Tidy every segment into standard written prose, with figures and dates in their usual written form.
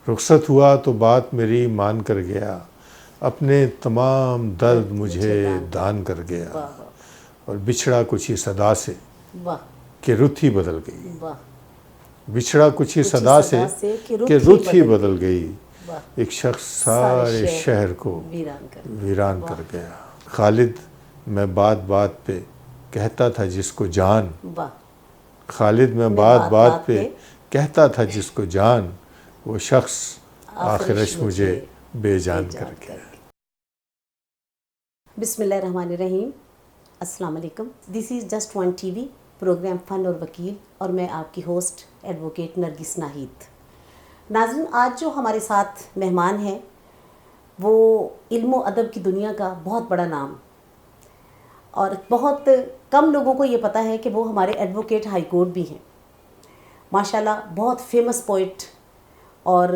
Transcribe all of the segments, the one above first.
رخصت ہوا تو بات میری مان کر گیا، اپنے تمام درد مجھے دان کر گیا، اور بچھڑا کچھ ہی صدا سے کہ رت ہی بدل گئی، بچھڑا کچھ ہی صدا سے کہ رت ہی بدل گئی، ایک شخص سارے شہر کو ویران کر گیا۔ خالد میں بات بات پہ کہتا تھا جس کو جان، خالد میں بات بات پہ کہتا تھا جس کو جان، وہ شخص آخرش مجھے بے جان کر گیا۔ بسم اللہ الرحمن الرحیم۔ السلام علیکم، this is just one T V program fun اور وکیل، اور میں آپ کی ہوسٹ ایڈوکیٹ نرگس ناہید۔ ناظرین، آج جو ہمارے ساتھ مہمان ہیں وہ علم و ادب کی دنیا کا بہت بڑا نام، اور بہت کم لوگوں کو یہ پتہ ہے کہ وہ ہمارے ایڈوکیٹ ہائی کورٹ بھی ہیں۔ ماشاءاللہ بہت فیمس پوئٹ اور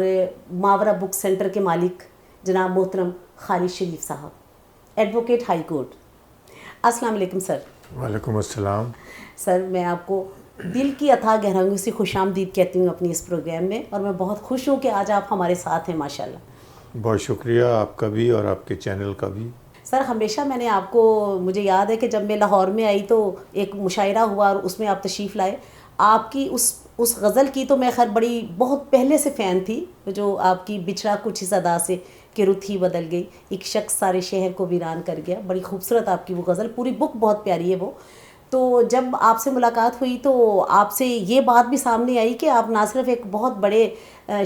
ماورا بک سینٹر کے مالک جناب محترم خالد شریف صاحب، ایڈوکیٹ ہائی کورٹ۔ السلام علیکم سر۔ وعلیکم السلام۔ سر، میں آپ کو دل کی اتھاہ گہرائیوں سے خوش آمدید کہتی ہوں اپنی اس پروگرام میں، اور میں بہت خوش ہوں کہ آج آپ ہمارے ساتھ ہیں ماشاءاللہ۔ بہت شکریہ آپ کا بھی اور آپ کے چینل کا بھی۔ سر، ہمیشہ میں نے آپ کو، مجھے یاد ہے کہ جب میں لاہور میں آئی تو ایک مشاعرہ ہوا اور اس میں آپ تشریف لائے۔ آپ کی اس غزل کی تو میں خیر بہت پہلے سے فین تھی، جو آپ کی بچھڑا کچھ صدا سے کہ رت ہی بدل گئی، ایک شخص سارے شہر کو ویران کر گیا۔ بڑی خوبصورت آپ کی وہ غزل، پوری بک بہت پیاری ہے وہ۔ تو جب آپ سے ملاقات ہوئی تو آپ سے یہ بات بھی سامنے آئی کہ آپ نہ صرف ایک بہت بڑے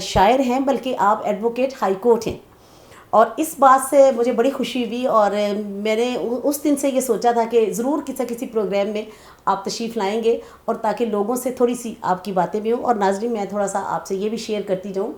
شاعر ہیں بلکہ آپ ایڈوکیٹ ہائی کورٹ ہیں، اور اس بات سے مجھے بڑی خوشی ہوئی، اور میں نے اس دن سے یہ سوچا تھا کہ ضرور کسی پروگرام میں آپ تشریف لائیں گے، اور تاکہ لوگوں سے تھوڑی سی آپ کی باتیں بھی ہوں۔ اور ناظرین، میں تھوڑا سا آپ سے یہ بھی شیئر کرتی جاؤں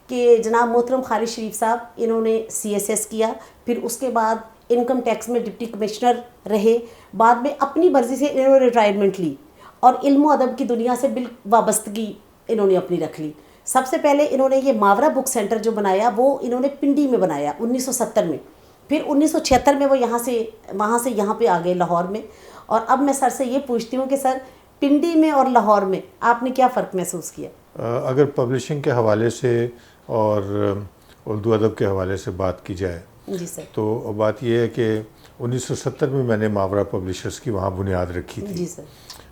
کہ جناب محترم خالد شریف صاحب، انہوں نے CSS کیا، پھر اس کے بعد انکم ٹیکس میں ڈپٹی کمشنر رہے، بعد میں اپنی مرضی سے انہوں نے ریٹائرمنٹ لی، اور علم و ادب کی دنیا سے وابستگی انہوں نے اپنی رکھ لی۔ سب سے پہلے انہوں نے یہ ماورا بک سینٹر جو بنایا وہ انہوں نے پنڈی میں بنایا 1970 میں، پھر 1976 میں وہ وہاں سے یہاں پہ آ گئے لاہور میں۔ اور اب میں سر سے یہ پوچھتی ہوں کہ سر، پنڈی میں اور لاہور میں آپ نے کیا فرق محسوس کیا؟ اگر پبلشنگ کے حوالے سے اور اردو ادب کے حوالے سے بات کی جائے جی سر، تو بات یہ ہے کہ 1970 میں نے ماورا پبلشرز کی وہاں بنیاد رکھی تھی، جی سر،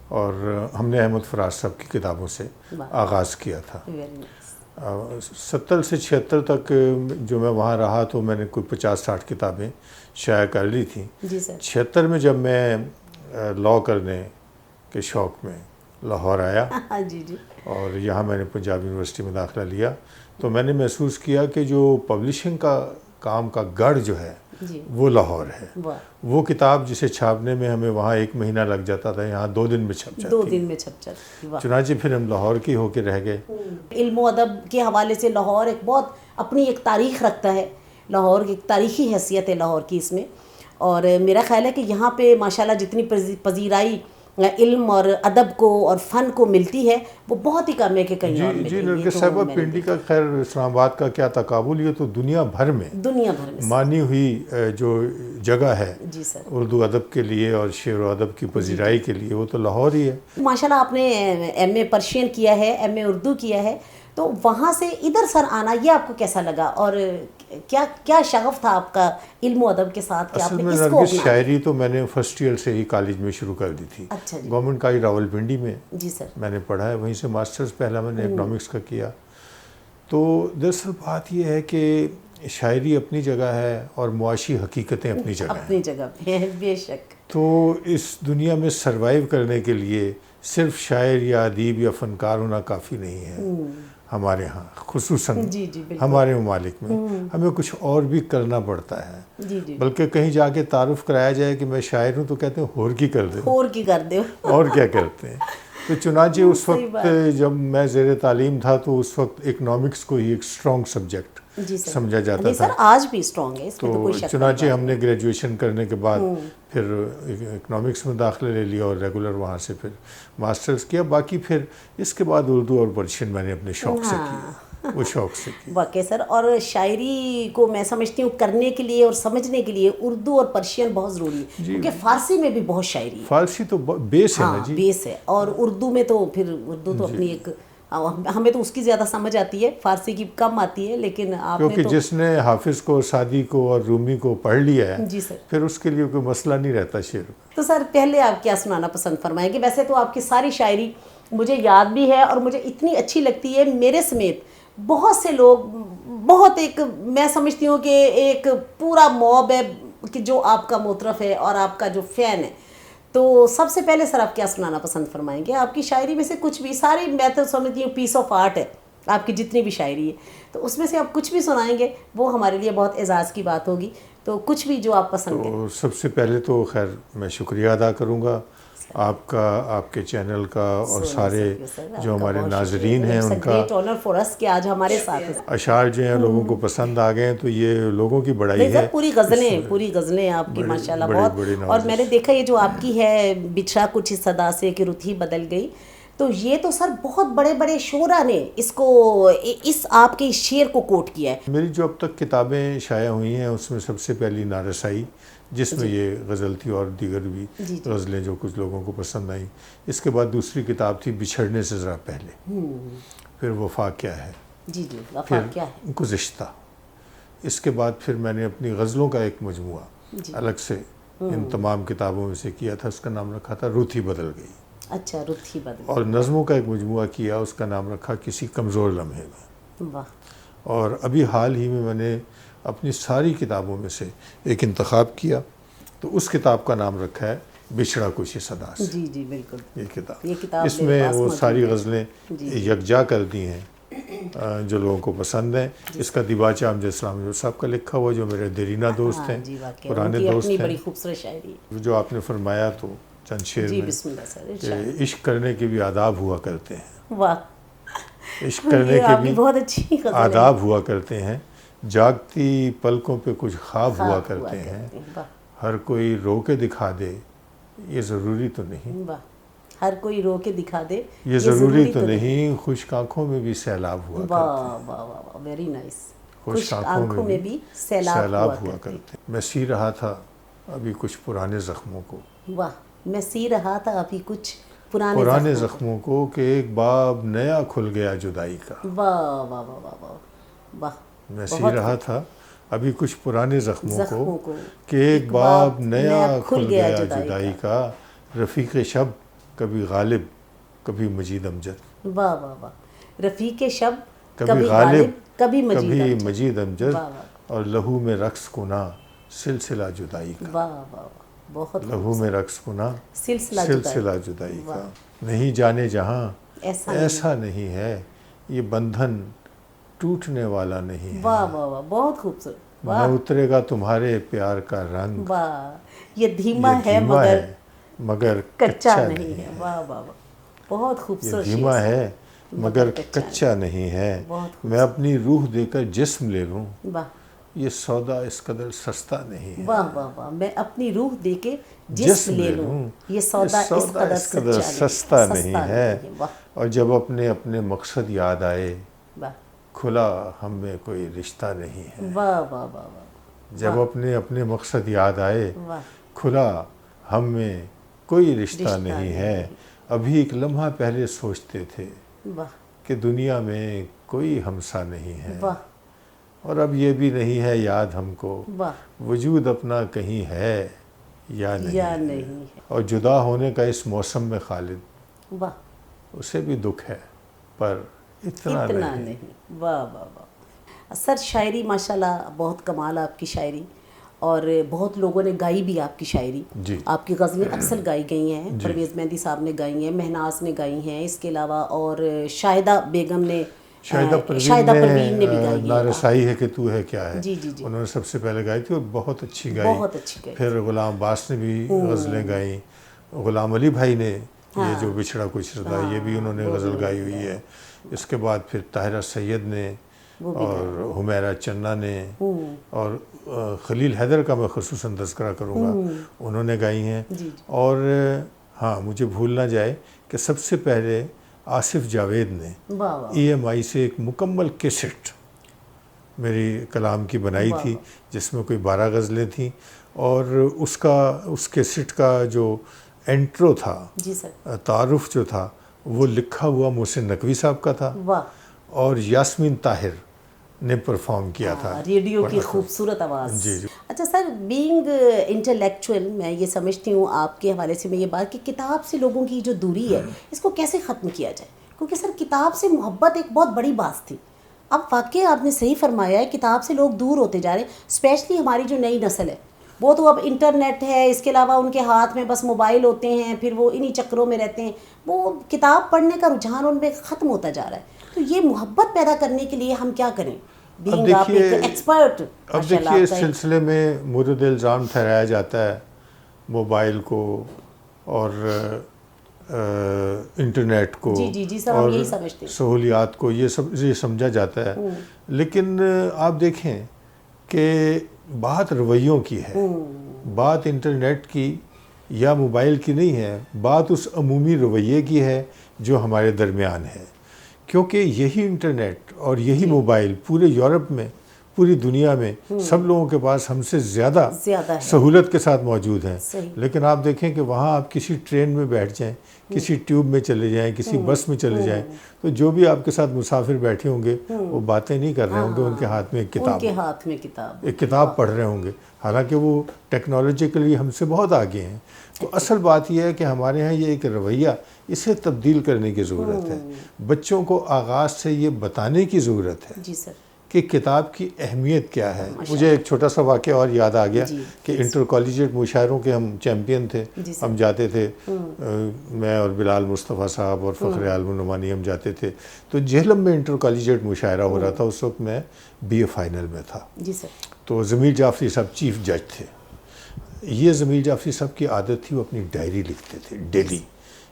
اور ہم نے احمد فراز صاحب کی کتابوں سے آغاز کیا تھا۔ 70 سے 76 تک جو میں وہاں رہا تو میں نے کوئی 50-60 کتابیں شائع کر لی تھیں۔ جی سر، 76 میں جب میں لاء کرنے کے شوق میں لاہور آیا جی جی، اور یہاں میں نے پنجاب یونیورسٹی میں داخلہ لیا، تو میں نے محسوس کیا کہ جو پبلشنگ کا کام کا گڑھ جو ہے جی، وہ لاہور ہے۔ واہ، وہ کتاب جسے چھاپنے میں ہمیں وہاں 1 مہینہ لگ جاتا تھا، یہاں 2 دن میں چھپ 2 جاتی۔ دن میں چھپ جاتی، واہ۔ چنانچہ پھر ہم لاہور کی ہو کے رہ گئے۔ علم و ادب کے حوالے سے لاہور ایک بہت اپنی ایک تاریخ رکھتا ہے، لاہور کی ایک تاریخی حیثیت ہے لاہور کی اس میں، اور میرا خیال ہے کہ یہاں پہ ماشاءاللہ جتنی پذیرائی علم اور ادب کو اور فن کو ملتی ہے وہ بہت ہی کم ہے کہ کہیں اور ملے۔ جی نرگس صاحبہ، پنڈی کا خیر اسلام آباد کا کیا تقابل، یہ تو دنیا بھر میں مانی ہوئی جو جگہ ہے جی سر، اردو ادب کے لیے اور شعر و ادب کی پذیرائی کے لیے، وہ تو لاہور ہی ہے۔ ماشاءاللہ آپ نے MA پرشین کیا ہے، MA اردو کیا ہے، تو وہاں سے ادھر سر آنا یہ آپ کو کیسا لگا، اور کیا شغف تھا آپ کا علم و ادب کے ساتھ کہ آپ نے اس کو نرگس شاعری تو میں نے فرسٹ ایئر سے ہی کالج میں شروع کر دی تھی۔ اچھا جی، گورنمنٹ کالج راولپنڈی میں جی سر، میں نے پڑھا ہے، وہیں سے ماسٹرز پہلا میں نے اکنامکس کا کیا۔ تو دراصل بات یہ ہے کہ شاعری اپنی جگہ ہے اور معاشی حقیقتیں اپنی جگہ ہیں، اپنی جگہ پہ بے شک۔ تو اس دنیا میں سروائیو کرنے کے لیے صرف شاعر یا ادیب یا فنکار ہونا کافی نہیں ہے۔ ہمارے ہاں خصوصاً جی جی بالکل، ہمارے ممالک میں ہمیں کچھ اور بھی کرنا پڑتا ہے، جی جی، بلکہ کہیں جا کے تعارف کرایا جائے کہ میں شاعر ہوں تو کہتے ہیں ہور کی کر دیں، اور کی کر دو، اور کیا کرتے ہیں۔ تو چنانچہ اس وقت جب میں زیر تعلیم تھا تو اس وقت اکنامکس کو ہی ایک اسٹرانگ سبجیکٹ جی سر، سمجھا جاتا نہیں تھا۔ سر آج بھی اسٹرانگ ہے، اس میں تو تو کوئی شک چنانچہ ہم نے گریجویشن کرنے کے بعد پھر اکنامکس میں داخلہ لے لیا اور ریگولر وہاں سے پھر ماسٹرز کیا۔ باقی پھر اس کے بعد اردو اور پرشین میں نے اپنے شوق سے کی، وہ شوق سے کی۔ واقعی سر، اور شاعری کو میں سمجھتی ہوں کرنے کے لیے اور سمجھنے کے لیے اردو اور پرشین بہت ضروری ہے، کیونکہ فارسی میں بھی بہت شاعری ہے، فارسی تو بیس ہے نا جی، بیس ہے، اور اردو میں تو پھر اردو تو اپنی ایک ہمیں تو اس کی زیادہ سمجھ آتی ہے، فارسی کی کم آتی ہے، لیکن آپ نے کیونکہ جس نے حافظ کو، سعدی کو اور رومی کو پڑھ لیا ہے جی سر، پھر اس کے لیے کوئی مسئلہ نہیں رہتا شعر کا۔ تو سر پہلے آپ کیا سنانا پسند فرمائیں گے؟ ویسے تو آپ کی ساری شاعری مجھے یاد بھی ہے اور مجھے اتنی اچھی لگتی ہے، میرے سمیت بہت سے لوگ، بہت ایک میں سمجھتی ہوں کہ ایک پورا موب ہے کہ جو آپ کا مطرف ہے اور آپ کا جو فین ہے۔ تو سب سے پہلے سر آپ کیا سنانا پسند فرمائیں گے؟ آپ کی شاعری میں سے کچھ بھی، ساری میں تو سمجھتی ہوں پیس آف آرٹ ہے آپ کی جتنی بھی شاعری ہے، تو اس میں سے آپ کچھ بھی سنائیں گے وہ ہمارے لیے بہت اعزاز کی بات ہوگی، تو کچھ بھی جو آپ پسند کریں۔ تو سب سے پہلے تو خیر میں شکریہ ادا کروں گا آپ کا، آپ کے چینل کا، اور سارے جو ہمارے ناظرین ہیں ان کا۔ گریٹ آنر فار اس کہ آج ہمارے ساتھ ہیں۔ اشعار جو ہیں لوگوں کو پسند آ گئے ہیں تو یہ لوگوں کی بڑائی ہے۔ پوری غزلیں آپ کی ماشاءاللہ بہت، اور میں نے دیکھا یہ جو آپ کی ہے بچھڑا کچھ اس صدا سے کہ رت ہی بدل گئی، تو یہ تو سر بہت بڑے بڑے شعراء نے اس کو، اس آپ کے شعر کو کوٹ کیا ہے۔ میری جو اب تک کتابیں شائع ہوئی ہیں اس میں سب سے پہلی نارسائی، جس میں یہ غزل تھی اور دیگر بھی غزلیں جو کچھ لوگوں کو پسند آئیں۔ اس کے بعد دوسری کتاب تھی بچھڑنے سے ذرا پہلے، پھر وفا کیا ہے، جی جی، وفا کیا ہے، گزشتہ۔ اس کے بعد پھر میں نے اپنی غزلوں کا ایک مجموعہ الگ سے ان تمام کتابوں میں سے کیا تھا، اس کا نام رکھا تھا رت ہی بدل گئی۔ اچھا، رت ہی بدل اور نظموں کا ایک مجموعہ کیا، اس کا نام رکھا کسی کمزور لمحے میں۔ واہ، اور ابھی حال ہی میں نے اپنی ساری کتابوں میں سے ایک انتخاب کیا، تو اس کتاب کا نام رکھا ہے بچھڑا کچھ صدا سے۔ جی جی بالکل، یہ یہ کتاب کتاب اس میں وہ ساری غزلیں جی یکجا کر دی ہیں جو لوگوں کو پسند ہیں۔ اس کا دیباچہ امجد اسلام صاحب کا لکھا ہوا، جو میرے دیرینہ دوست ہیں، جی واقعی پرانے ان کی دوست اپنی ہیں۔ بڑی خوبصورت شاعری ہے۔ جو آپ نے فرمایا تو چند شعر جی میں بسم اللہ سر، کہ ارشاد۔ عشق کرنے کے بھی آداب ہوا کرتے ہیں، واہ، عشق کرنے یہ کے آپ کی بھی بہت اچھی غزل ہے۔ آداب ہوا کرتے ہیں، جاگتی پلکوں پہ کچھ خواب ہوا خواب کرتے ہیں، واہ ہر کوئی رو کے دکھا دے یہ ضروری تو نہیں، واہ، ہر کوئی رو کے دکھا دے یہ ضروری تو نہیں، خشک آنکھوں میں بھی سیلاب ہوا کرتے ہیں، واہ واہ واہ واہ، ویری نائس۔ خشک آنکھوں میں بھی سیلاب ہوا کرتے ہیں۔ میں سی رہا تھا ابھی کچھ پرانے زخموں کو، واہ، میں سی رہا تھا ابھی کچھ پرانے پرانے زخموں کو کہ ایک باب نیا کھل گیا جدائی کا۔ واہ واہ واہ واہ واہ واہ، میں سی رہا تھا ابھی کچھ پرانے زخموں کو کہ ایک باب باب نیا کھل گیا جدائی کا، رفیق شب کبھی غالب کبھی مجید امجد۔ واہ واہ واہ، رفیق شب کبھی غالب کبھی کبھی مجید امجد، واہ واہ اور لہو میں رقص کنا سلسلہ جدائی کا۔ واہ واہ واہ، بہت لہو میں رقص کنا سلسلہ جدائی کا۔ نہیں جانے جہاں ایسا نہیں ہے، یہ بندھن ٹوٹنے والا نہیں ہے، واہ واہ واہ، بہت خوبصورت، نہ اترے گا تمہارے پیار کا رنگ، واہ، یہ دھیما ہے مگر کچا نہیں ہے۔ واہ واہ واہ، بہت خوبصورت، یہ دھیما ہے مگر کچا نہیں ہے، میں اپنی روح دے کر جسم لے لوں، واہ یہ سودا اس قدر سستا نہیں ہے، واہ واہ واہ، میں اپنی روح دے کے جسم لے لوں، یہ سودا اس قدر سستا نہیں ہے۔ واہ اور جب اپنے اپنے مقصد یاد آئے، واہ کھلا ہم میں کوئی رشتہ نہیں ہے، واہ واہ واہ واہ، جب اپنے اپنے مقصد یاد آئے، واہ کھلا ہم میں کوئی رشتہ نہیں ہے، ابھی ایک لمحہ پہلے سوچتے تھے واہ کہ دنیا میں کوئی ہمسا نہیں ہے، واہ اور اب یہ بھی نہیں ہے یاد ہم کو واہ، وجود اپنا کہیں ہے یا نہیں ہے، اور جدا ہونے کا اس موسم میں خالد، واہ، اسے بھی دکھ ہے پر اتنا نہیں۔ واہ واہ واہ، سر شاعری ماشاءاللہ بہت کمال آپ کی شاعری، اور بہت لوگوں نے گائی بھی آپ کی شاعری، جی آپ کی غزلیں اکثر گائی گئی ہیں، پرویز مہندی صاحب نے گائی ہیں، مہناز نے گائی ہیں، اس کے علاوہ اور شاہدہ بیگم نے، شاہدہ پروین نے بھی گائی ہے۔ نارسائی ہے کہ تو ہے کیا ہے، جی جی جی، انہوں نے سب سے پہلے گائی تھی اور بہت اچھی گائی، بہت اچھی گائی۔ پھر غلام عباس نے بھی غزلیں گائیں، غلام علی بھائی نے یہ جو بچھڑا کچھ ردا، یہ بھی انہوں نے غزل گائی ہوئی ہے۔ اس کے بعد پھر طاہرہ سید نے اور حمیرہ چنہ نے، اور خلیل حیدر کا میں خصوصاً تذکرہ کروں گا، انہوں نے گائی ہیں۔ اور ہاں مجھے بھول نہ جائے کہ سب سے پہلے آصف جاوید نے ای ایم آئی سے ایک مکمل کیسٹ میری کلام کی بنائی تھی، جس میں کوئی 12 غزلیں تھیں، اور اس کیسٹ کا جو انٹرو تھا، جی سر، تعارف جو تھا، وہ لکھا ہوا محسن نقوی صاحب کا تھا واہ، اور یاسمین طاہر نے پرفارم کیا تھا. ریڈیو کی خوبصورت آواز. جی جی. اچھا سر، بینگ انٹلیکچوئل، میں یہ سمجھتی ہوں آپ کے حوالے سے میں یہ بات کہ کتاب سے لوگوں کی جو دوری ہے اس کو کیسے ختم کیا جائے، کیونکہ سر کتاب سے محبت ایک بہت بڑی بات تھی. اب واقعی آپ نے صحیح فرمایا ہے، کتاب سے لوگ دور ہوتے جا رہے ہیں، اسپیشلی ہماری جو نئی نسل ہے وہ تو اب انٹرنیٹ ہے، اس کے علاوہ ان کے ہاتھ میں بس موبائل ہوتے ہیں، پھر وہ انہی چکروں میں رہتے ہیں، وہ کتاب پڑھنے کا رجحان ان میں ختم ہوتا جا رہا ہے. تو یہ محبت پیدا کرنے کے لیے ہم کیا کریں؟ اب دیکھیے اس ایکسپرٹ سلسلے میں مورد الزام ٹھہرایا جاتا ہے موبائل کو اور انٹرنیٹ کو جی سر، ہم یہی سمجھتے ہیں، سہولیات کو، یہ سمجھا جاتا ہے. لیکن آپ دیکھیں کہ بات رویوں کی ہے، بات انٹرنیٹ کی یا موبائل کی نہیں ہے، بات اس عمومی رویے کی ہے جو ہمارے درمیان ہے. کیونکہ یہی انٹرنیٹ اور یہی موبائل پورے یورپ میں، پوری دنیا میں سب لوگوں کے پاس ہم سے زیادہ سہولت کے ساتھ موجود ہیں. لیکن آپ دیکھیں کہ وہاں آپ کسی ٹرین میں بیٹھ جائیں، کسی ٹیوب میں چلے جائیں، کسی بس میں چلے جائیں، تو جو بھی آپ کے ساتھ مسافر بیٹھے ہوں گے وہ باتیں نہیں کر رہے ہوں گے، ان کے ہاتھ میں ایک کتاب پڑھ رہے ہوں گے، حالانکہ وہ ٹیکنالوجیکلی ہم سے بہت آگے ہیں. تو اصل بات یہ ہے کہ ہمارے ہاں یہ ایک رویہ، اسے تبدیل کرنے کی ضرورت ہے. بچوں کو آغاز سے یہ بتانے کی ضرورت ہے جی سر کہ کتاب کی اہمیت کیا ہے. مجھے ایک چھوٹا سا واقعہ اور یاد آ گیا کہ انٹر کالجیٹ مشاعروں کے ہم چیمپئن تھے. ہم جاتے تھے، میں اور بلال مصطفیٰ صاحب اور فخر عالم النعمانی، ہم جاتے تھے. تو جہلم میں انٹر کالجیٹ مشاعرہ ہو رہا تھا. اس وقت میں بی اے فائنل میں تھا. جی سر. تو ضمیر جعفری صاحب چیف جج تھے. یہ ضمیر جعفری صاحب کی عادت تھی، وہ اپنی ڈائری لکھتے تھے ڈیلی.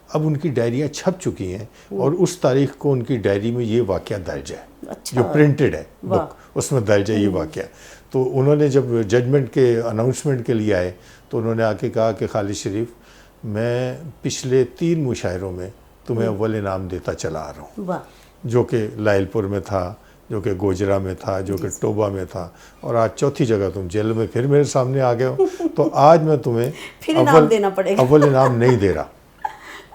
اب ان کی ڈائریاں چھپ چکی ہیں اور اس تاریخ کو ان کی ڈائری میں یہ واقعہ درج ہے، جو پرنٹڈ ہے بک، اس میں درج ہے یہ واقعہ. تو انہوں نے جب ججمنٹ کے اناؤنسمنٹ کے لیے آئے تو انہوں نے آ کے کہا کہ خالد شریف، میں پچھلے 3 مشاعروں میں تمہیں اول انعام دیتا چلا آ رہا ہوں، جو کہ لائل پور میں تھا، جو کہ گوجرا میں تھا، جو کہ ٹوبا میں تھا، اور آج چوتھی جگہ تم جیل میں پھر میرے سامنے آ گئے ہو. تو آج میں تمہیں اول انعام نہیں دے رہا.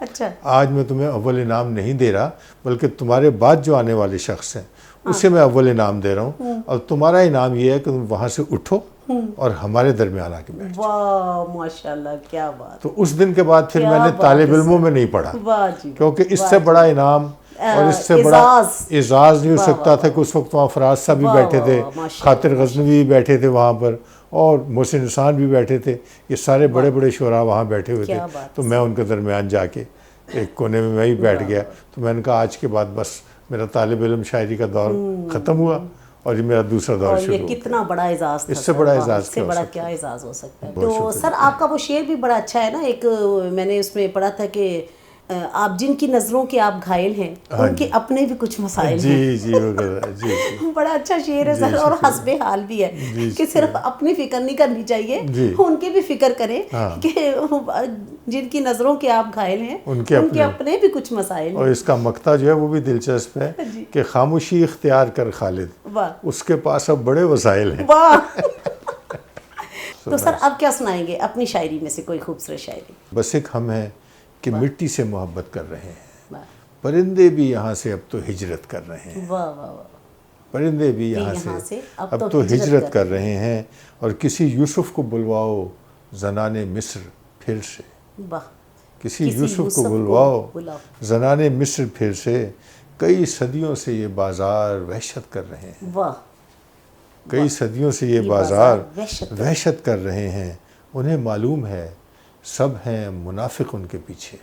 اچھا، آج میں تمہیں اول انعام نہیں دے رہا، بلکہ تمہارے بعد جو آنے والے شخص ہیں اسے میں اول انعام دے رہا ہوں. اور تمہارا انعام یہ ہے کہ تم وہاں سے اٹھو اور ہمارے درمیان آ کے بیٹھ جاؤ. واہ ماشاءاللہ، کیا بات. تو اس دن کے بعد پھر میں نے طالب علموں میں نہیں پڑھا، کیونکہ اس سے بڑا انعام اور اس سے بڑا اعزاز نہیں ہو سکتا تھا کہ اس وقت وہاں فراز صاحب بھی بیٹھے تھے، خاطر غزنوی بھی بیٹھے تھے وہاں پر، اور محسن حسان بھی بیٹھے تھے. یہ سارے بڑے بڑے شعراء وہاں بیٹھے ہوئے تھے. تو میں ان کے درمیان جا کے ایک کونے میں ہی بیٹھ گیا. تو میں نے کہا آج کے بعد بس میرا طالب علم شاعری کا دور ختم ہوا اور یہ میرا دوسرا دور شروع ہوا. کتنا بڑا اعزاز تھا، اس سے بڑا اعزاز اس سے بڑا کیا اعزاز ہو سکتا ہے. تو سر آپ کا وہ شعر بھی بڑا اچھا ہے نا، ایک میں نے اس میں پڑھا تھا کہ آپ جن کی نظروں کے آپ گھائل ہیں ان کے اپنے بھی کچھ مسائل ہیں. جی بڑا اچھا شعر ہے سر، اور حسب حال بھی ہے کہ صرف اپنی فکر نہیں کرنی چاہیے، ان کی بھی فکر کریں کہ جن کی نظروں کے آپ گھائل ہیں ان کے اپنے بھی کچھ مسائل ہیں. اور اس کا مقطع جو ہے وہ بھی دلچسپ ہے کہ خاموشی اختیار کر خالد، اس کے پاس اب بڑے وسائل ہیں. تو سر اب کیا سنائیں گے اپنی شاعری میں سے کوئی خوبصورت شاعری؟ بس ایک ہم ہیں کہ مٹی سے محبت کر رہے ہیں، پرندے بھی یہاں سے اب تو ہجرت کر رہے ہیں. پرندے بھی یہاں سے اب تو ہجرت کر رہے ہیں، اور کسی یوسف کو بلواؤ زنان مصر پھر سے. کسی یوسف کو بلواؤ زنان مصر پھر سے، کئی صدیوں سے یہ بازار وحشت کر رہے ہیں. کئی صدیوں سے یہ بازار وحشت کر رہے ہیں. انہیں معلوم ہے سب ہیں منافق ان کے پیچھے.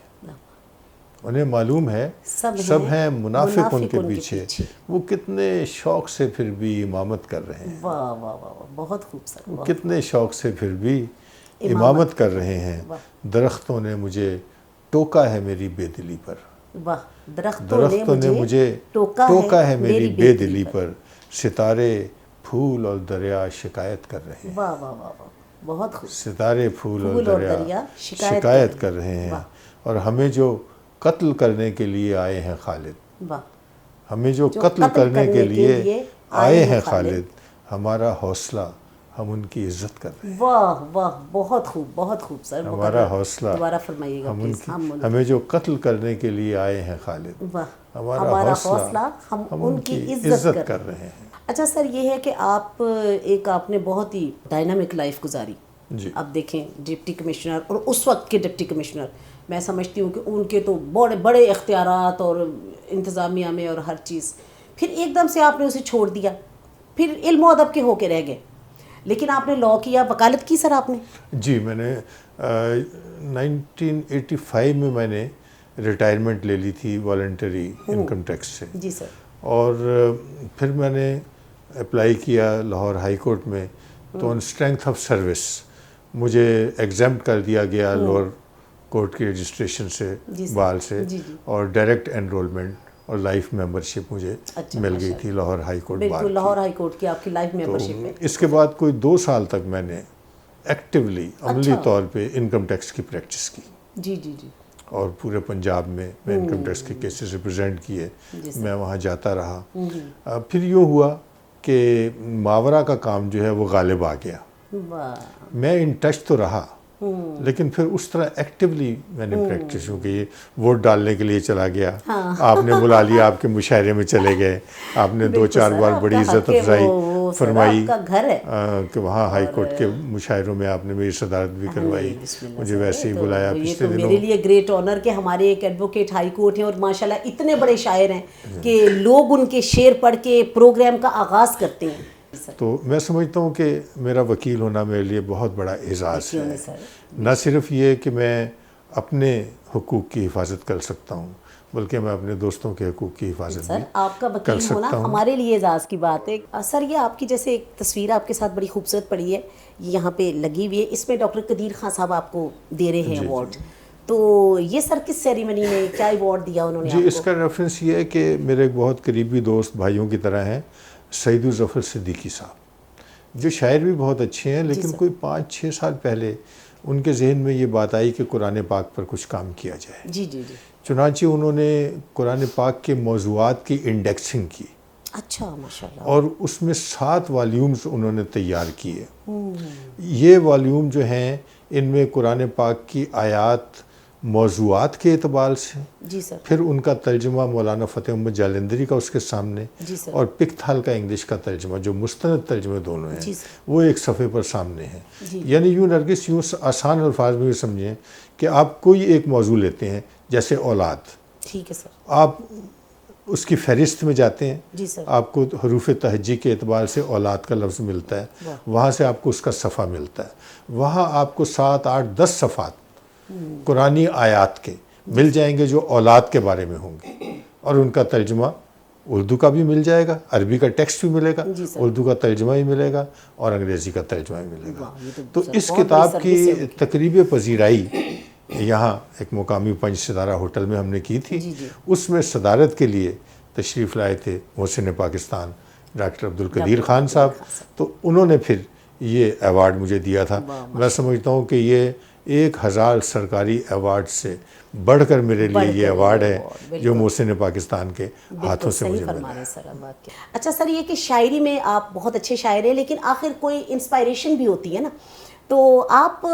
انہیں معلوم ہے سب ہیں منافق ان کے پیچھے. وہ کتنے شوق سے پھر بھی امامت کر رہے ہیں. واہ واہ واہ، بہت خوبصورت. کتنے شوق سے پھر بھی امامت کر رہے ہیں. درختوں نے مجھے ٹوکا ہے میری بے دلی پر. درختوں نے مجھے ٹوکا ہے میری بے دلی پر. ستارے پھول اور دریا شکایت کر رہے ہیں. واہ واہ واہ، بہت خوب. ستارے پھول اور دریا شکایت کر رہے ہیں. اور ہمیں جو قتل کرنے کے لیے آئے ہیں خالد، ہمیں جو قتل کرنے کے لیے آئے ہیں خالد، ہمارا حوصلہ ہم ان کی عزت کر رہے ہیں. واہ واہ، بہت خوب بہت خوب سر. ہمارا حوصلہ، دوبارہ فرمائیے گا ہم ان پلیز. کی، ہمیں جو قتل کرنے کے لیے آئے ہیں خالد، واہ، ہمارا حوصلہ ہم ان کی عزت کر رہے ہیں. اچھا سر، یہ ہے کہ آپ نے بہت ہی ڈائنامک لائف گزاری. جی. اب دیکھیں ڈپٹی کمشنر، اور اس وقت کے ڈپٹی کمشنر، میں سمجھتی ہوں کہ ان کے تو بڑے بڑے اختیارات اور انتظامیہ میں اور ہر چیز، پھر ایک دم سے آپ نے اسے چھوڑ دیا، پھر علم و ادب کے ہو کے رہ گئے، لیکن آپ نے لاء کیا، وکالت کی سر آپ نے؟ جی، میں نے 1985 میں نے ریٹائرمنٹ لے لی تھی والنٹری انکم ٹیکس سے. جی سر. اور پھر میں نے اپلائی کیا لاہور ہائی کورٹ میں، تو آن اسٹرینتھ آف سروس مجھے ایگزمپٹ کر دیا گیا لوور کورٹ کی رجسٹریشن سے، بال سے، اور ڈائریکٹ انرولمنٹ اور لائف ممبرشپ مجھے مل گئی تھی لاہور ہائی کورٹ بار. بالکل، لاہور ہائی کورٹ کی آپ کی لائف ممبرشپ ہے. اس کے بعد کوئی 2 سال تک میں نے ایکٹیولی، عملی طور پہ انکم ٹیکس کی پریکٹس کی. جی جی جی. اور پورے پنجاب میں انکم ٹیکس کے کیسز ریپرزینٹ کیے، میں وہاں جاتا رہا. پھر یوں ہوا کہ ماورا کا کام جو ہے وہ غالب آ گیا. میں ان ٹچ تو رہا، لیکن پھر اس طرح ایکٹیولی میں نے پریکٹس ہو کہ ووٹ ڈالنے کے لیے چلا گیا، آپ نے بلا لیا، آپ کے مشاعرے میں چلے گئے، آپ نے 2-4 بار بڑی عزت افزائی فرمائی کہ وہاں ہائی کورٹ کے مشاعروں میں آپ نے میری صدارت بھی کروائی، مجھے ویسے ہی بلایا. پچھلے دنوں میرے لیے گریٹ آنر کہ ہمارے ایک ایڈوکیٹ ہائی کورٹ ہیں اور ماشاءاللہ اتنے بڑے شاعر ہیں کہ لوگ ان کے شعر پڑھ کے پروگرام کا آغاز کرتے ہیں. تو میں سمجھتا ہوں کہ میرا وکیل ہونا میرے لیے بہت بڑا اعزاز ہے. نہ صرف یہ کہ میں اپنے حقوق کی حفاظت کر سکتا ہوں، بلکہ میں اپنے دوستوں کے حقوق کی حفاظت بھی آپ کا وکیل ہونا ہمارے لیے اعزاز کی بات ہے. سر، یہ آپ کی جیسے ایک تصویر آپ کے ساتھ بڑی خوبصورت پڑی ہے، یہاں پہ لگی ہوئی ہے، اس میں ڈاکٹر قدیر خان صاحب آپ کو دے رہے ہیں ایوارڈ. تو یہ سر کس سیریمنی میں کیا ایوارڈ دیا انہوں نے؟ جی، اس کا ریفرنس یہ ہے کہ میرے ایک بہت قریبی دوست بھائیوں کی طرح ہیں، سعید الظفر صدیقی صاحب، جو شاعر بھی بہت اچھے ہیں، لیکن کوئی 5-6 سال پہلے ان کے ذہن میں یہ بات آئی کہ قرآن پاک پر کچھ کام کیا جائے. جی جی جی. چنانچہ انہوں نے قرآن پاک کے موضوعات کی انڈیکسنگ کی. اچھا، ماشاءاللہ. اور اس میں 7 والیومز انہوں نے تیار کیے. یہ والیوم جو ہیں ان میں قرآن پاک کی آیات موضوعات کے اعتبار سے، جی سر، پھر ان کا ترجمہ مولانا فتح محمد جالندری کا اس کے سامنے، جی سر، اور پکتھال کا انگلش کا ترجمہ، جو مستند ترجمے دونوں ہیں، وہ ایک صفحے پر سامنے ہیں. یعنی یوں نرگس، یوں آسان الفاظ میں سمجھیں کہ آپ کوئی ایک موضوع لیتے ہیں، جیسے اولاد، ٹھیک ہے سر، آپ اس کی فہرست میں جاتے ہیں، جی سر، آپ کو حروف تہجی کے اعتبار سے اولاد کا لفظ ملتا ہے، وہاں سے آپ کو اس کا صفحہ ملتا ہے، وہاں آپ کو 7, 8, 10 صفحات قرآنی آیات کے مل جائیں گے جو اولاد کے بارے میں ہوں گے، اور ان کا ترجمہ اردو کا بھی مل جائے گا، عربی کا ٹیکسٹ بھی ملے گا، اردو کا ترجمہ بھی ملے گا، اور انگریزی کا ترجمہ بھی ملے گا. تو اس کتاب کی تقریب پذیرائی یہاں ایک مقامی 5 ستارہ ہوٹل میں ہم نے کی تھی. اس میں صدارت کے لیے تشریف لائے تھے محسن پاکستان ڈاکٹر عبدالقدیر خان صاحب. تو انہوں نے پھر یہ ایوارڈ مجھے دیا تھا. میں سمجھتا ہوں کہ یہ 1000 سرکاری ایوارڈ سے بڑھ کر میرے لیے یہ ایوارڈ ہے جو محسن پاکستان کے ہاتھوں سے مجھے ملا ہے. اچھا سر، یہ کہ شاعری میں آپ بہت اچھے شاعر ہیں، لیکن آخر کوئی انسپائریشن بھی ہوتی ہے نا، تو آپ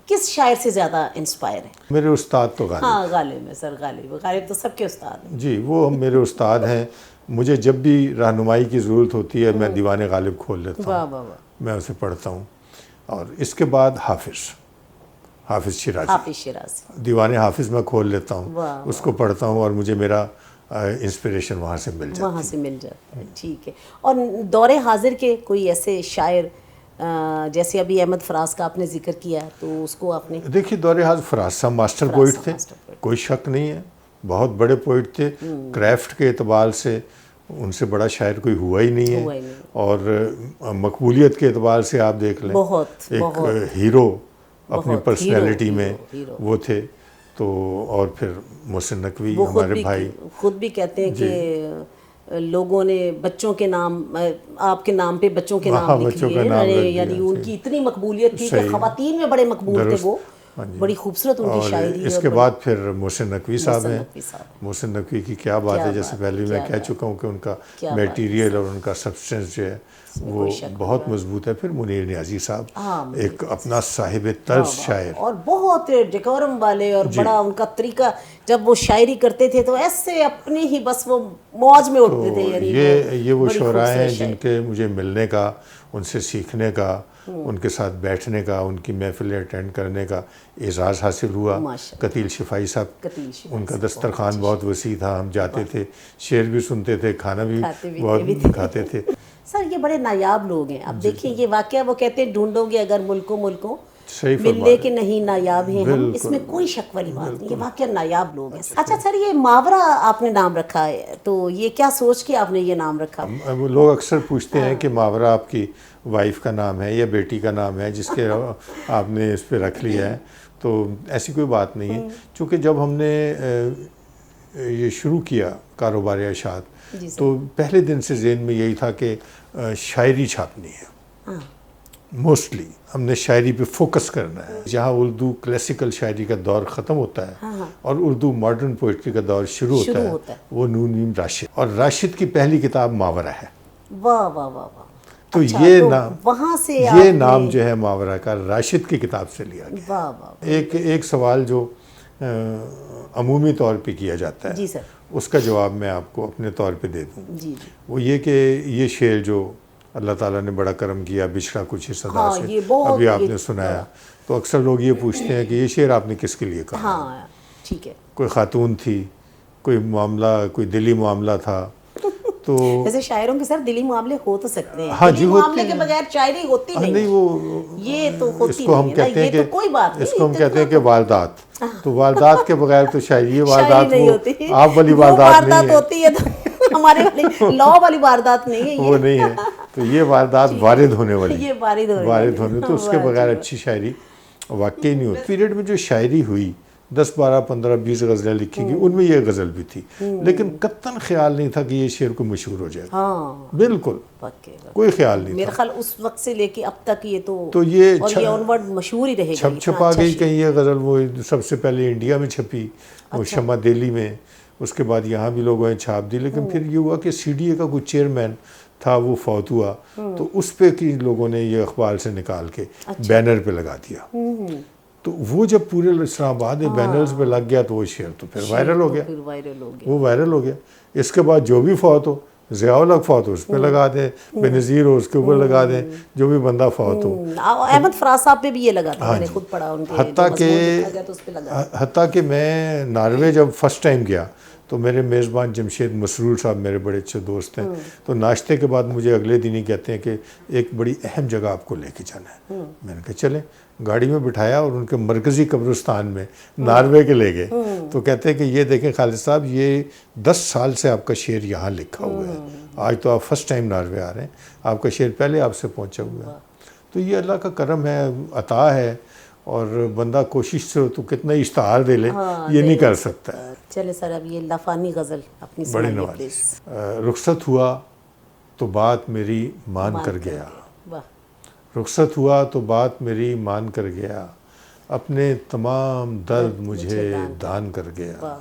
کس شاعر سے زیادہ انسپائر ہیں؟ میرے استاد تو غالب. ہاں، غالب ہے سر، غالب تو سب کے استاد ہیں. جی، وہ میرے استاد ہیں. مجھے جب بھی رہنمائی کی ضرورت ہوتی ہے میں دیوان غالب کھول لیتا ہوں، میں اسے پڑھتا ہوں. اور اس کے بعد حافظ شیرازی، دیوان حافظ میں کھول لیتا ہوں، اس کو پڑھتا ہوں، اور مجھے میرا انسپریشن وہاں سے مل جاتا ہے. ٹھیک ہے. اور دور حاضر کے کوئی ایسے شاعر، جیسے ابھی احمد فراز کا آپ نے ذکر کیا، تو اس کو آپ نے؟ دیکھیے، دور حاضر فراز صاحب ماسٹر پوئٹ تھے، کوئی شک نہیں ہے، بہت بڑے پوئٹ تھے. کرافٹ کے اعتبار سے ان سے بڑا شاعر کوئی ہوا ہی نہیں ہے، اور مقبولیت کے اعتبار سے آپ دیکھ لیں، ایک ہیرو اپنی پرسنالٹی میں وہ تھے. تو اور پھر محسن نقوی ہمارے بھائی خود بھی کہتے ہیں کہ لوگوں نے بچوں کے نام، آپ کے نام پہ بچوں کے نام لکھ لیے، یعنی ان کی اتنی مقبولیت تھی کہ خواتین میں بڑے مقبول تھے وہ. بڑی خوبصورت ان کی اور شاعری. اس کے بعد پھر محسن نقوی صاحب ہیں. نقوی صاحب. محسن نقوی کی کیا بات ہے, جیسے پہلے میں کہہ چکا ہوں کہ ان کا میٹیریل اور ان کا سبسٹنس جو ہے وہ بہت مضبوط ہے. پھر منیر نیازی صاحب ایک اپنا صاحب طرز شاعر, اور بہت ڈیکورم والے, اور بڑا ان کا طریقہ جب وہ شاعری کرتے تھے تو ایسے اپنے ہی بس وہ موج میں اٹھتے تھے. یعنی یہ وہ شعراء ہیں جن کے مجھے ملنے کا, ان سے سیکھنے کا, ان کے ساتھ بیٹھنے کا, ان کی محفلیں اٹینڈ کرنے کا اعزاز حاصل ہوا. قتیل شفائی صاحب, ان کا دسترخوان بہت وسیع تھا, ہم جاتے تھے, شعر بھی سنتے تھے, کھانا بھی بہت کھاتے تھے. سر یہ بڑے نایاب لوگ ہیں. اب دیکھیں یہ واقعہ وہ کہتے ہیں ڈھونڈو گے اگر ملکوں ملنے کے نہیں نایاب ہیں ہم, اس میں کوئی شک والی بات نہیں. یہ واقعہ نایاب لوگ ہیں. اچھا سر, یہ ماورا آپ نے نام رکھا ہے تو یہ کیا سوچ کے آپ نے یہ نام رکھا؟ لوگ اکثر پوچھتے ہیں کہ ماورا آپ کی وائف کا نام ہے یا بیٹی کا نام ہے جس کے آپ نے اس پہ رکھ لیا ہے. تو ایسی کوئی بات نہیں ہے, چونکہ جب ہم نے یہ شروع کیا کاروبار اشاعت تو پہلے دن سے ذہن میں یہی تھا کہ شاعری چھاپنی ہے. موسٹلی ہم نے شاعری پہ فوکس کرنا ہے. جہاں اردو کلاسیکل شاعری کا دور ختم ہوتا ہے اور اردو ماڈرن پوئٹری کا دور شروع ہوتا ہے, وہ نون میم راشد, اور راشد کی پہلی کتاب ماورا ہے. واہ واہ واہ واہ. تو یہ نام, وہاں سے یہ نام جو ہے ماورا کا راشد کی کتاب سے لیا گیا. واہ واہ. ایک سوال جو عمومی طور پہ کیا جاتا ہے, جی سر, اس کا جواب میں آپ کو اپنے طور پہ دے دوں. جی. وہ یہ کہ یہ شعر جو اللہ تعالیٰ نے بڑا کرم کیا, بچھڑا کچھ ہی صدا سے, ابھی آپ نے سنایا, تو اکثر لوگ یہ پوچھتے ہیں کہ یہ شعر آپ نے کس کے لیے کہا؟ ہاں ٹھیک ہے. کوئی خاتون تھی, کوئی معاملہ, کوئی دلی معاملہ تھا. تو ویسے شاعروں کے سر دلی معاملے ہو تو سکتے ہیں, ہاں جی, معاملے کے بغیر شاعری ہوتی نہیں. وہ یہ تو ہوتی اس کو ہم کہتے ہیں کہ کوئی بات نہیں, اس کو ہم کہتے ہیں کہ واردات. تو واردات کے بغیر تو شاعری, واردات نہیں ہوتی, آپ والی واردات نہیں ہوتی ہے. تو ہمارے والی لا والی واردات نہیں ہے, وہ نہیں ہے. تو یہ واردات وارد ہونے والی, یہ وارد ہونے, تو اس کے بغیر اچھی شاعری واقعی نہیں ہوتی. پیریڈ میں جو شاعری ہوئی 10 12 15 20 غزلیں لکھی گئی, ان میں یہ غزل بھی تھی, لیکن قطعاً خیال نہیں تھا کہ یہ شعر کو مشہور ہو جائے. بالکل کوئی خیال نہیں. میرا خیال اس وقت سے لے کے اب تک یہ تو یہ آنورڈ مشہور ہی رہے گا. چھپا گئی کہیں یہ غزل. وہ سب سے پہلے انڈیا میں چھپی, وہ شمع دہلی میں, اس کے بعد یہاں بھی لوگوں نے چھاپ دی. لیکن پھر یہ ہوا کہ سی ڈی اے کا کوئی چیئرمین تھا, وہ فوت ہوا, تو اس پہ کی لوگوں نے یہ اخبار سے نکال کے بینر پہ لگا دیا. تو وہ جب پورے اسلام آباد میں بینرز پہ لگ گیا تو وہ شعر تو پھر وائرل ہو گیا. وہ وائرل ہو گیا. اس کے بعد جو بھی فوت ہو, ضیاء الحق فوت ہو اس پہ لگا دیں, بے نظیر ہو اس کے اوپر لگا دیں, جو بھی بندہ فوت ہو. احمد فراز صاحب پہ بھی یہ لگا تھا, میں نے خود پڑھا ان کے. حتیٰ کہ میں ناروے جب فرسٹ ٹائم گیا تو میرے میزبان جمشید مسرور صاحب میرے بڑے اچھے دوست ہیں, تو ناشتے کے بعد مجھے اگلے دن ہی کہتے ہیں کہ ایک بڑی اہم جگہ آپ کو لے کے جانا ہے. میں نے کہا چلیں. گاڑی میں بٹھایا اور ان کے مرکزی قبرستان میں ناروے کے لے گئے. تو کہتے ہیں کہ یہ دیکھیں خالد صاحب, یہ 10 سال سے آپ کا شعر یہاں لکھا ہوا ہے, آج تو آپ فرسٹ ٹائم ناروے آ رہے ہیں, آپ کا شعر پہلے آپ سے پہنچا ہوا ہے. تو یہ اللہ کا کرم ہے, عطا ہے, اور بندہ کوشش سے تو کتنا اشتہار دے لے, یہ نہیں کر سکتا. چلے سر, اب یہ لافانی غزل اپنی بڑی نواز. رخصت ہوا تو بات میری مان کر گیا, رخصت ہوا تو بات میری مان کر گیا, اپنے تمام درد مجھے دان کر گیا,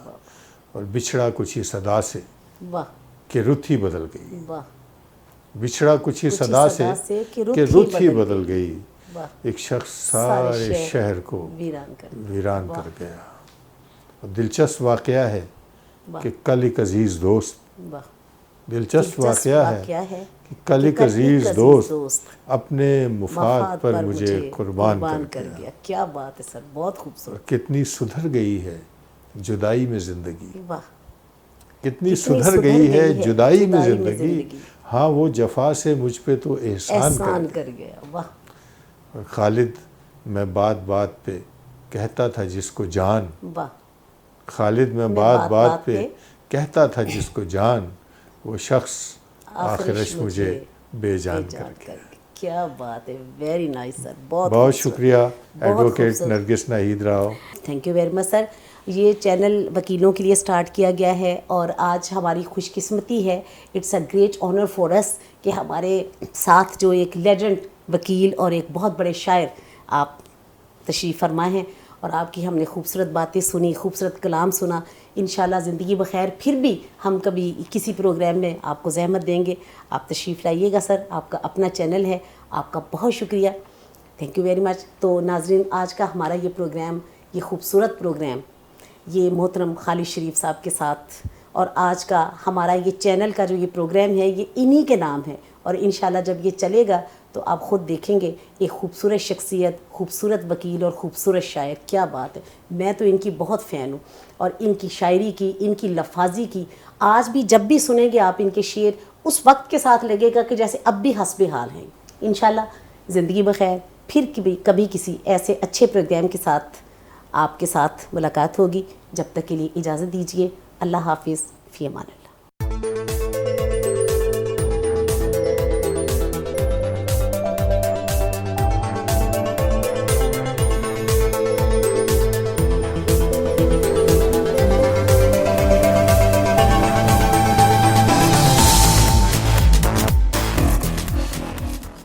اور بچھڑا کچھ ہی صدا سے کہ رت ہی بدل گئی. بچھڑا کچھ ہی صدا سے کہ رت ہی بدل گئی, ایک شخص سارے شہر کو ویران کر گیا. دلچسپ واقعہ ہے کہ کل ایک عزیز دوست, دلچسپ واقعہ ہے کہ کل ایک عزیز دوست اپنے مفاد پر مجھے قربان کر گیا. کیا بات ہے سر, بہت خوبصورت. کتنی سدھر گئی ہے جدائی میں زندگی, کتنی سدھر گئی ہے جدائی میں زندگی, ہاں وہ جفا سے مجھ پہ تو احسان کر گیا. خالد میں بات بات پہ کہتا تھا جس کو جان, خالد میں بات بات پہ کہتا تھا جس کو جان, وہ شخص آخرش مجھے بے جان کر گیا. کیا بات ہے, ویری نائس سر. بہت شکریہ advocate Nargis Naheed Rao. Thank you very much sir. یہ چینل وکیلوں کے لیے سٹارٹ کیا گیا ہے, اور آج ہماری خوش قسمتی ہے, it's a great honour for us, کہ ہمارے ساتھ جو ایک لیجنڈ وکیل اور ایک بہت بڑے شاعر آپ تشریف فرما ہیں, اور آپ کی ہم نے خوبصورت باتیں سنی، خوبصورت کلام سنا. انشاءاللہ زندگی بخیر پھر بھی ہم کبھی کسی پروگرام میں آپ کو زحمت دیں گے. آپ تشریف لائیے گا سر، آپ کا اپنا چینل ہے. آپ کا بہت شکریہ، تھینک یو ویری مچ. تو ناظرین، آج کا ہمارا یہ پروگرام، یہ خوبصورت پروگرام، یہ محترم خالد شریف صاحب کے ساتھ، اور آج کا ہمارا یہ چینل کا جو یہ پروگرام ہے یہ انہی کے نام ہے. اور انشاءاللہ جب یہ چلے گا تو آپ خود دیکھیں گے ایک خوبصورت شخصیت، خوبصورت وکیل اور خوبصورت شاعر. کیا بات ہے، میں تو ان کی بہت فین ہوں، اور ان کی شاعری کی، ان کی لفاظی کی، آج بھی جب بھی سنیں گے آپ ان کے شعر، اس وقت کے ساتھ لگے گا کہ جیسے اب بھی حسب حال ہیں. انشاءاللہ زندگی بخیر پھر کبھی کسی ایسے اچھے پروگرام کے ساتھ آپ کے ساتھ ملاقات ہوگی. جب تک کے لیے اجازت دیجیے. اللہ حافظ، فی امان اللہ.